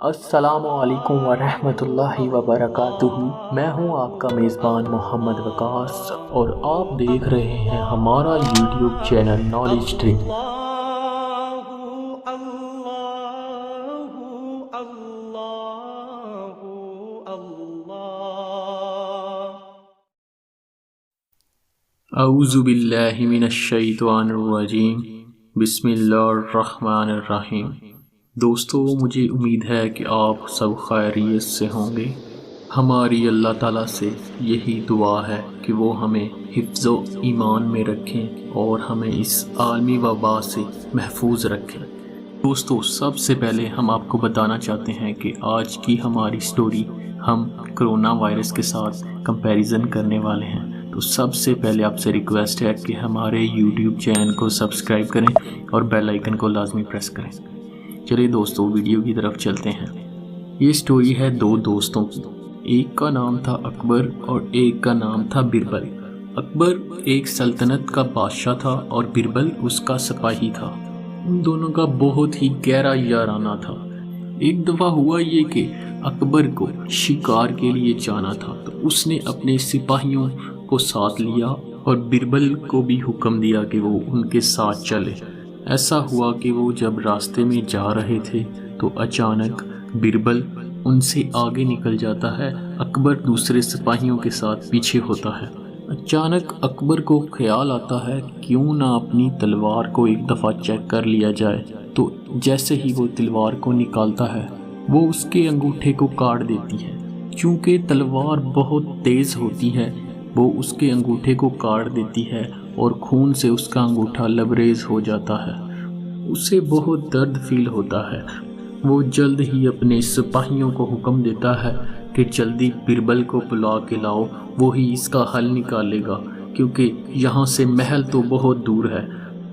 السلام علیکم ورحمۃ اللہ وبرکاتہ۔ میں ہوں آپ کا میزبان محمد وقاص اور آپ دیکھ رہے ہیں ہمارا یوٹیوب چینل نالج ٹری۔ اعوذ باللہ من الشیطان الرجیم، بسم اللہ الرحمن الرحیم۔ دوستو، مجھے امید ہے کہ آپ سب خیریت سے ہوں گے۔ ہماری اللہ تعالیٰ سے یہی دعا ہے کہ وہ ہمیں حفظ و ایمان میں رکھیں اور ہمیں اس عالمی وبا سے محفوظ رکھیں۔ دوستو، سب سے پہلے ہم آپ کو بتانا چاہتے ہیں کہ آج کی ہماری سٹوری ہم کرونا وائرس کے ساتھ کمپیریزن کرنے والے ہیں۔ تو سب سے پہلے آپ سے ریکویسٹ ہے کہ ہمارے یوٹیوب چینل کو سبسکرائب کریں اور بیل آئیکن کو لازمی پریس کریں۔ چلیے دوستو، ویڈیو کی طرف چلتے ہیں۔ یہ سٹوری ہے دو دوستوں کی، ایک کا نام تھا اکبر اور ایک کا نام تھا بربل۔ اکبر ایک سلطنت کا بادشاہ تھا اور بربل اس کا سپاہی تھا۔ ان دونوں کا بہت ہی گہرا یارانہ تھا۔ ایک دفعہ ہوا یہ کہ اکبر کو شکار کے لیے جانا تھا، تو اس نے اپنے سپاہیوں کو ساتھ لیا اور بربل کو بھی حکم دیا کہ وہ ان کے ساتھ چلے۔ ایسا ہوا کہ وہ جب راستے میں جا رہے تھے تو اچانک بربل ان سے آگے نکل جاتا ہے، اکبر دوسرے سپاہیوں کے ساتھ پیچھے ہوتا ہے۔ اچانک اکبر کو خیال آتا ہے کیوں نہ اپنی تلوار کو ایک دفعہ چیک کر لیا جائے، تو جیسے ہی وہ تلوار کو نکالتا ہے وہ اس کے انگوٹھے کو کاٹ دیتی ہے۔ چونکہ تلوار بہت تیز ہوتی ہے، وہ اس کے انگوٹھے کو کاٹ دیتی ہے اور خون سے اس کا انگوٹھا لبریز ہو جاتا ہے۔ اسے بہت درد فیل ہوتا ہے۔ وہ جلد ہی اپنے سپاہیوں کو حکم دیتا ہے کہ جلدی بربل کو بلا کے لاؤ، وہی اس کا حل نکالے گا، کیونکہ یہاں سے محل تو بہت دور ہے۔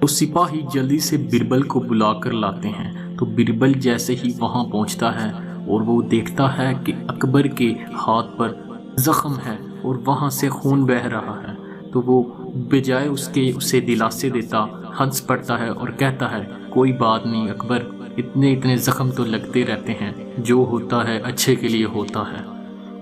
وہ سپاہی جلدی سے بربل کو بلا کر لاتے ہیں۔ تو بربل جیسے ہی وہاں پہنچتا ہے اور وہ دیکھتا ہے کہ اکبر کے ہاتھ پر زخم ہے اور وہاں سے خون بہہ رہا ہے، تو وہ بجائے اس کے اسے دلاسے دیتا ہنس پڑتا ہے اور کہتا ہے، کوئی بات نہیں اکبر، اتنے زخم تو لگتے رہتے ہیں، جو ہوتا ہے اچھے کے لیے ہوتا ہے۔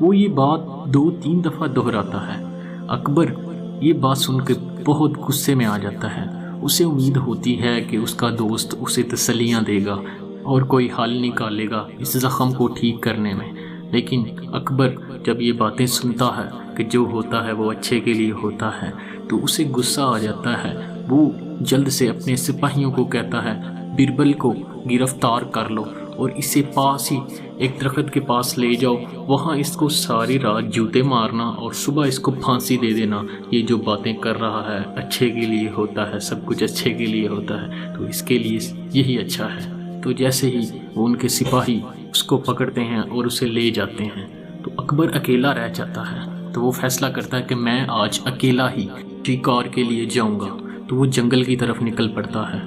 وہ یہ بات 2-3 دفعہ دہراتا ہے۔ اکبر یہ بات سن کے بہت غصے میں آ جاتا ہے۔ اسے امید ہوتی ہے کہ اس کا دوست اسے تسلیاں دے گا اور کوئی حل نکالے گا اس زخم کو ٹھیک کرنے میں، لیکن اکبر جب یہ باتیں سنتا ہے کہ جو ہوتا ہے وہ اچھے کے لیے ہوتا ہے تو اسے غصہ آ جاتا ہے۔ وہ جلد سے اپنے سپاہیوں کو کہتا ہے، بربل کو گرفتار کر لو اور اسے پاس ہی ایک درخت کے پاس لے جاؤ، وہاں اس کو ساری رات جوتے مارنا اور صبح اس کو پھانسی دے دینا۔ یہ جو باتیں کر رہا ہے اچھے کے لیے ہوتا ہے، سب کچھ اچھے کے لیے ہوتا ہے، تو اس کے لیے یہی اچھا ہے۔ تو جیسے ہی وہ ان کے سپاہی اس کو پکڑتے ہیں اور اسے لے جاتے ہیں تو اکبر اکیلا رہ جاتا ہے۔ تو وہ فیصلہ کرتا ہے کہ میں آج اکیلا ہی شکار کے لیے جاؤں گا۔ تو وہ جنگل کی طرف نکل پڑتا ہے۔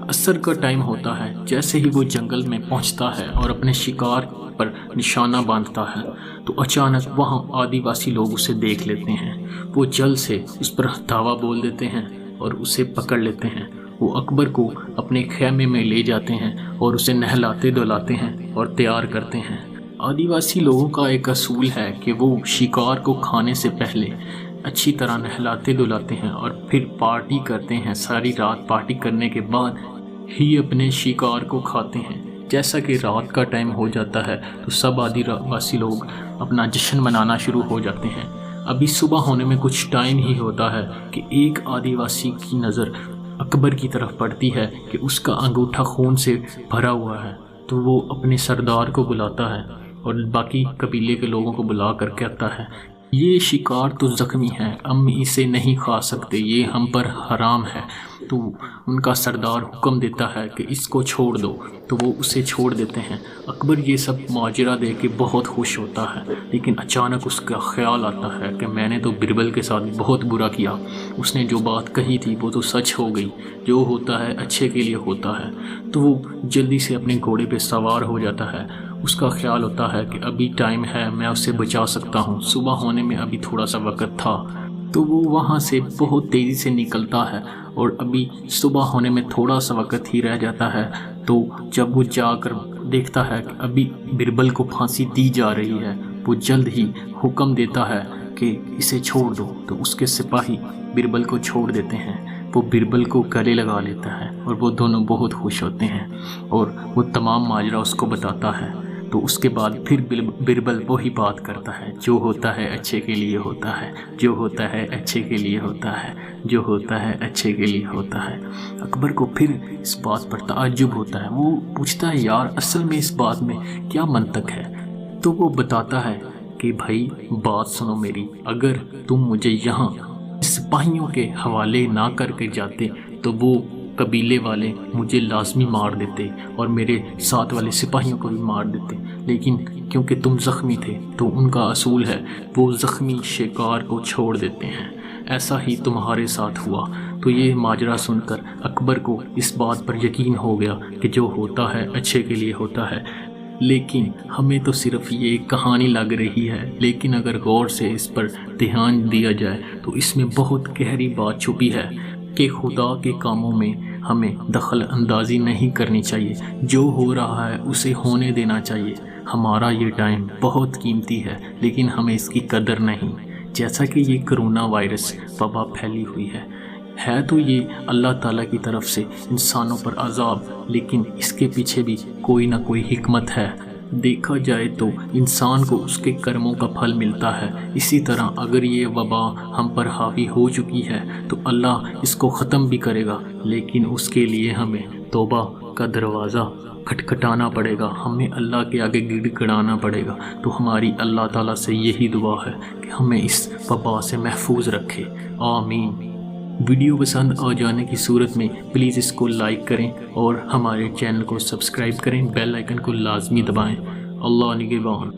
عصر کا ٹائم ہوتا ہے۔ جیسے ہی وہ جنگل میں پہنچتا ہے اور اپنے شکار پر نشانہ باندھتا ہے تو اچانک وہاں آدی واسی لوگ اسے دیکھ لیتے ہیں۔ وہ جلد سے اس پر دھاوا بول دیتے ہیں اور اسے پکڑ لیتے ہیں۔ وہ اکبر کو اپنے خیمے میں لے جاتے ہیں اور اسے نہلاتے دھلاتے ہیں اور تیار کرتے ہیں۔ آدیواسی لوگوں کا ایک اصول ہے کہ وہ شکار کو کھانے سے پہلے اچھی طرح نہلاتے دھلاتے ہیں اور پھر پارٹی کرتے ہیں۔ ساری رات پارٹی کرنے کے بعد ہی اپنے شکار کو کھاتے ہیں۔ جیسا کہ رات کا ٹائم ہو جاتا ہے تو سب آدیواسی لوگ اپنا جشن منانا شروع ہو جاتے ہیں۔ ابھی صبح ہونے میں کچھ ٹائم ہی ہوتا ہے کہ ایک آدیواسی کی نظر اکبر کی طرف پڑتی ہے کہ اس کا انگوٹھا خون سے بھرا ہوا ہے۔ تو وہ اپنے سردار کو بلاتا ہے اور باقی قبیلے کے لوگوں کو بلا کر کہتا ہے، یہ شکار تو زخمی ہے، ہم اسے نہیں کھا سکتے، یہ ہم پر حرام ہے۔ تو ان کا سردار حکم دیتا ہے کہ اس کو چھوڑ دو، تو وہ اسے چھوڑ دیتے ہیں۔ اکبر یہ سب ماجرا دیکھ کے بہت خوش ہوتا ہے، لیکن اچانک اس کا خیال آتا ہے کہ میں نے تو بربل کے ساتھ بہت برا کیا، اس نے جو بات کہی تھی وہ تو سچ ہو گئی، جو ہوتا ہے اچھے کے لیے ہوتا ہے۔ تو وہ جلدی سے اپنے گھوڑے پہ سوار ہو جاتا ہے۔ اس کا خیال ہوتا ہے کہ ابھی ٹائم ہے، میں اسے بچا سکتا ہوں، صبح ہونے میں ابھی تھوڑا سا وقت تھا۔ تو وہ وہاں سے بہت تیزی سے نکلتا ہے اور ابھی صبح ہونے میں تھوڑا سا وقت ہی رہ جاتا ہے۔ تو جب وہ جا کر دیکھتا ہے کہ ابھی بربل کو پھانسی دی جا رہی ہے، وہ جلد ہی حکم دیتا ہے کہ اسے چھوڑ دو، تو اس کے سپاہی بربل کو چھوڑ دیتے ہیں۔ وہ بربل کو گلے لگا لیتا ہے اور وہ دونوں بہت خوش ہوتے ہیں اور وہ تمام ماجرا اس کو بتاتا ہے۔ تو اس کے بعد پھر بربل وہی بات کرتا ہے، جو ہوتا ہے اچھے کے لیے ہوتا ہے، جو ہوتا ہے اچھے کے لیے ہوتا ہے، جو ہوتا ہے اچھے کے لیے ہوتا ہے۔ اکبر کو پھر اس بات پر تعجب ہوتا ہے، وہ پوچھتا ہے یار اصل میں اس بات میں کیا منطق ہے؟ تو وہ بتاتا ہے کہ بھائی بات سنو میری، اگر تم مجھے یہاں سپاہیوں کے حوالے نہ کر کے جاتے تو وہ قبیلے والے مجھے لازمی مار دیتے اور میرے ساتھ والے سپاہیوں کو بھی مار دیتے، لیکن کیونکہ تم زخمی تھے تو ان کا اصول ہے وہ زخمی شکار کو چھوڑ دیتے ہیں، ایسا ہی تمہارے ساتھ ہوا۔ تو یہ ماجرا سن کر اکبر کو اس بات پر یقین ہو گیا کہ جو ہوتا ہے اچھے کے لیے ہوتا ہے۔ لیکن ہمیں تو صرف یہ کہانی لگ رہی ہے، لیکن اگر غور سے اس پر دھیان دیا جائے تو اس میں بہت گہری بات چھپی ہے کہ خدا کے کاموں میں ہمیں دخل اندازی نہیں کرنی چاہیے، جو ہو رہا ہے اسے ہونے دینا چاہیے۔ ہمارا یہ ٹائم بہت قیمتی ہے لیکن ہمیں اس کی قدر نہیں۔ جیسا کہ یہ کرونا وائرس وبا پھیلی ہوئی ہے تو یہ اللہ تعالیٰ کی طرف سے انسانوں پر عذاب، لیکن اس کے پیچھے بھی کوئی نہ کوئی حکمت ہے۔ دیکھا جائے تو انسان کو اس کے کرموں کا پھل ملتا ہے، اسی طرح اگر یہ وبا ہم پر حاوی ہو چکی ہے تو اللہ اس کو ختم بھی کرے گا، لیکن اس کے لیے ہمیں توبہ کا دروازہ کھٹکھٹانا پڑے گا، ہمیں اللہ کے آگے گڑ گڑانا پڑے گا۔ تو ہماری اللہ تعالیٰ سے یہی دعا ہے کہ ہمیں اس وبا سے محفوظ رکھے، آمین۔ ویڈیو پسند آ جانے کی صورت میں پلیز اس کو لائک کریں اور ہمارے چینل کو سبسکرائب کریں، بیل آئیکن کو لازمی دبائیں۔ اللہ نگہبان۔